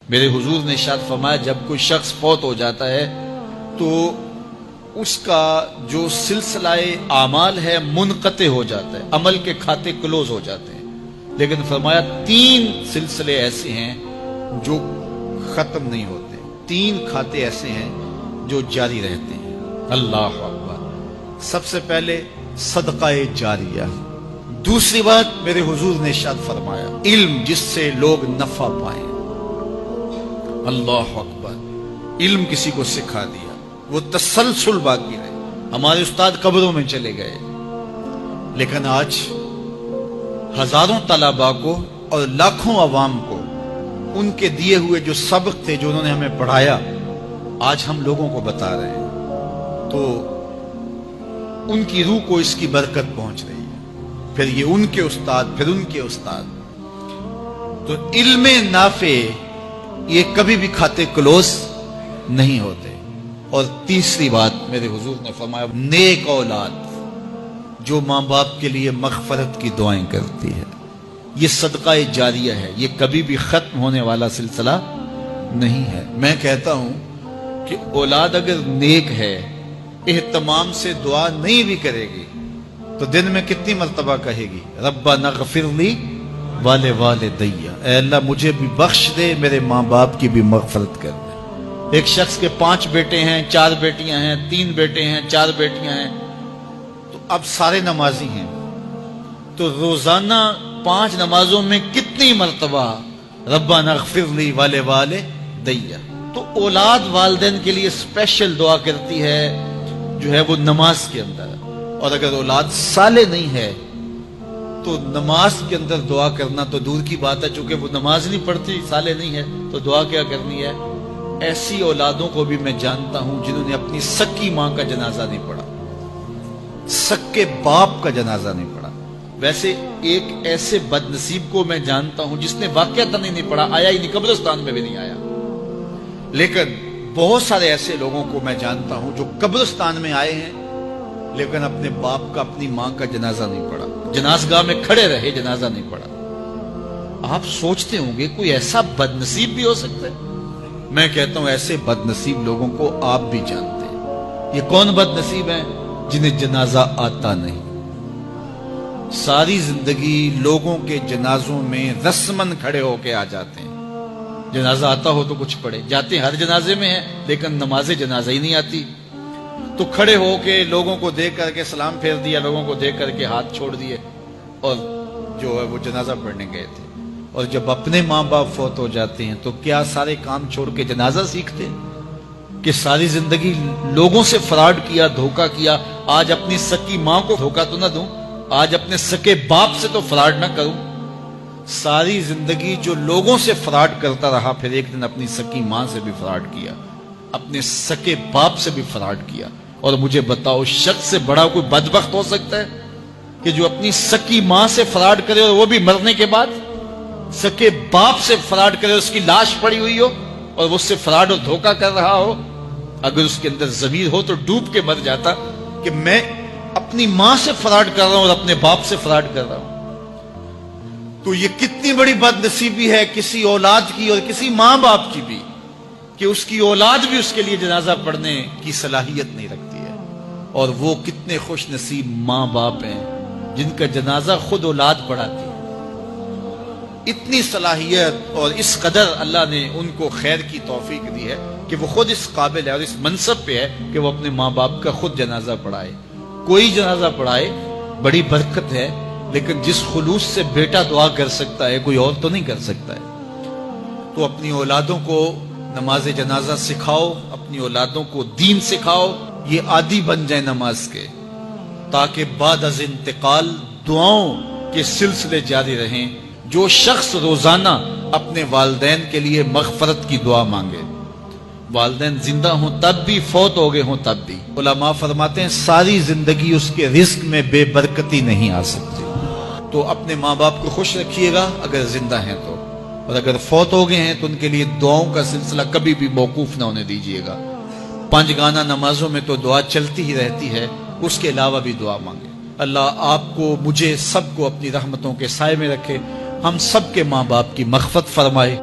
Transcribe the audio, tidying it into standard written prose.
میرے حضور نے ارشاد فرمایا جب کوئی شخص فوت ہو جاتا ہے تو اس کا جو سلسلہ اعمال ہے منقطع ہو جاتا ہے، عمل کے کھاتے کلوز ہو جاتے ہیں، لیکن فرمایا 3 سلسلے ایسے ہیں جو ختم نہیں ہوتے، 3 کھاتے ایسے ہیں جو جاری رہتے ہیں۔ اللہ اکبر۔ سب سے پہلے صدقہ جاریہ، دوسری بات میرے حضور نے ارشاد فرمایا علم جس سے لوگ نفع پائیں۔ اللہ اکبر۔ علم کسی کو سکھا دیا، وہ تسلسل باقی رہے۔ ہمارے استاد قبروں میں چلے گئے، لیکن آج ہزاروں طلباء کو اور لاکھوں عوام کو ان کے دیے ہوئے جو سبق تھے جو انہوں نے ہمیں پڑھایا آج ہم لوگوں کو بتا رہے ہیں، تو ان کی روح کو اس کی برکت پہنچ رہی ہے۔ پھر یہ ان کے استاد، پھر ان کے استاد۔ تو علم نافع یہ کبھی بھی کھاتے کلوز نہیں ہوتے۔ اور تیسری بات میرے حضور نے فرمایا نیک اولاد جو ماں باپ کے لیے مغفرت کی دعائیں کرتی ہے، یہ صدقہ جاریہ ہے، یہ کبھی بھی ختم ہونے والا سلسلہ نہیں ہے۔ میں کہتا ہوں کہ اولاد اگر نیک ہے، اہتمام سے دعا نہیں بھی کرے گی تو دن میں کتنی مرتبہ کہے گی ربنا اغفر لی والدی، اے اللہ مجھے بھی بخش دے، میرے ماں باپ کی بھی مغفرت کر دے۔ ایک شخص کے 5 بیٹے ہیں، 4 بیٹیاں ہیں، 3 بیٹے ہیں، 4 بیٹیاں ہیں، تو اب سارے نمازی ہیں، تو روزانہ 5 نمازوں میں کتنی مرتبہ ربنا اغفر لی والدی۔ تو اولاد والدین کے لیے اسپیشل دعا کرتی ہے جو ہے وہ نماز کے اندر، اور اگر اولاد صالح نہیں ہے تو نماز کے اندر دعا کرنا تو دور کی بات ہے، چونکہ وہ نماز نہیں پڑھتی، صالح نہیں ہے، تو دعا کیا کرنی ہے؟ ایسی اولادوں کو بھی میں جانتا ہوں جنہوں نے اپنی سکی ماں کا جنازہ نہیں پڑھا، سکے باپ کا جنازہ نہیں پڑھا۔ ویسے ایک ایسے بد نصیب کو میں جانتا ہوں جس نے واقعتاً ہی نہیں پڑھا، آیا ہی نہیں، قبرستان میں بھی نہیں آیا، لیکن بہت سارے ایسے لوگوں کو میں جانتا ہوں جو قبرستان میں آئے ہیں لیکن اپنے باپ کا، اپنی ماں کا جنازہ نہیں پڑھا، جنازگاہ میں کھڑے رہے، جنازہ نہیں پڑھا۔ آپ سوچتے ہوں گے کوئی ایسا بد نصیب بھی ہو سکتا ہے؟ میں کہتا ہوں ایسے بد نصیب لوگوں کو آپ بھی جانتے ہیں۔ یہ کون بد نصیب ہیں؟ جنہیں جنازہ آتا نہیں، ساری زندگی لوگوں کے جنازوں میں رسمن کھڑے ہو کے آ جاتے ہیں۔ جنازہ آتا ہو تو کچھ پڑھے، جاتے ہر جنازے میں ہیں لیکن نماز جنازہ ہی نہیں آتی، تو کھڑے ہو کے لوگوں کو دیکھ کر کے سلام پھیر دیا، لوگوں کو دیکھ کر کے ہاتھ چھوڑ دیے، اور جو ہے وہ جنازہ پڑھنے گئے تھے۔ اور جب اپنے ماں باپ فوت ہو جاتے ہیں تو کیا سارے کام چھوڑ کے جنازہ سیکھتے ہیں کہ ساری زندگی لوگوں سے فراڈ کیا، دھوکہ کیا، آج اپنی سکی ماں کو دھوکہ تو نہ دوں، آج اپنے سکے باپ سے تو فراڈ نہ کروں۔ ساری زندگی جو لوگوں سے فراڈ کرتا رہا، پھر ایک دن اپنی سکی ماں سے بھی فراڈ کیا، اپنے سکے باپ سے بھی فراڈ کیا۔ اور مجھے بتاؤ شخص سے بڑا کوئی بدبخت ہو سکتا ہے کہ جو اپنی سکی ماں سے فراڈ کرے اور وہ بھی مرنے کے بعد، سکے باپ سے فراڈ کرے، اس کی لاش پڑی ہوئی ہو اور وہ اس سے فراڈ اور دھوکہ کر رہا ہو؟ اگر اس کے اندر ضمیر ہو تو ڈوب کے مر جاتا کہ میں اپنی ماں سے فراڈ کر رہا ہوں اور اپنے باپ سے فراڈ کر رہا ہوں۔ تو یہ کتنی بڑی بد نصیبی ہے کسی اولاد کی اور کسی ماں باپ کی بھی کہ اس کی اولاد بھی اس کے لیے جنازہ پڑھنے کی صلاحیت نہیں رکھتی ہے۔ اور وہ کتنے خوش نصیب ماں باپ ہیں جن کا جنازہ خود اولاد پڑھاتی ہے۔ اتنی صلاحیت اور اس قدر اللہ نے ان کو خیر کی توفیق دی ہے کہ وہ خود اس قابل ہے اور اس منصب پہ ہے کہ وہ اپنے ماں باپ کا خود جنازہ پڑھائے۔ کوئی جنازہ پڑھائے بڑی برکت ہے، لیکن جس خلوص سے بیٹا دعا کر سکتا ہے کوئی اور تو نہیں کر سکتا ہے۔ تو اپنی اولادوں کو نماز جنازہ سکھاؤ، اپنی اولادوں کو دین سکھاؤ، یہ عادی بن جائے نماز کے، تاکہ بعد از انتقال دعاؤں کے سلسلے جاری رہیں۔ جو شخص روزانہ اپنے والدین کے لیے مغفرت کی دعا مانگے، والدین زندہ ہوں تب بھی، فوت ہو گئے ہوں تب بھی، علماء فرماتے ہیں ساری زندگی اس کے رزق میں بے برکتی نہیں آ سکتی۔ تو اپنے ماں باپ کو خوش رکھیے گا اگر زندہ ہیں تو، اور اگر فوت ہو گئے ہیں تو ان کے لیے دعاؤں کا سلسلہ کبھی بھی موقوف نہ ہونے دیجیے گا۔ 5 گانا نمازوں میں تو دعا چلتی ہی رہتی ہے، اس کے علاوہ بھی دعا مانگے۔ اللہ آپ کو، مجھے، سب کو اپنی رحمتوں کے سائے میں رکھے، ہم سب کے ماں باپ کی مغفرت فرمائے۔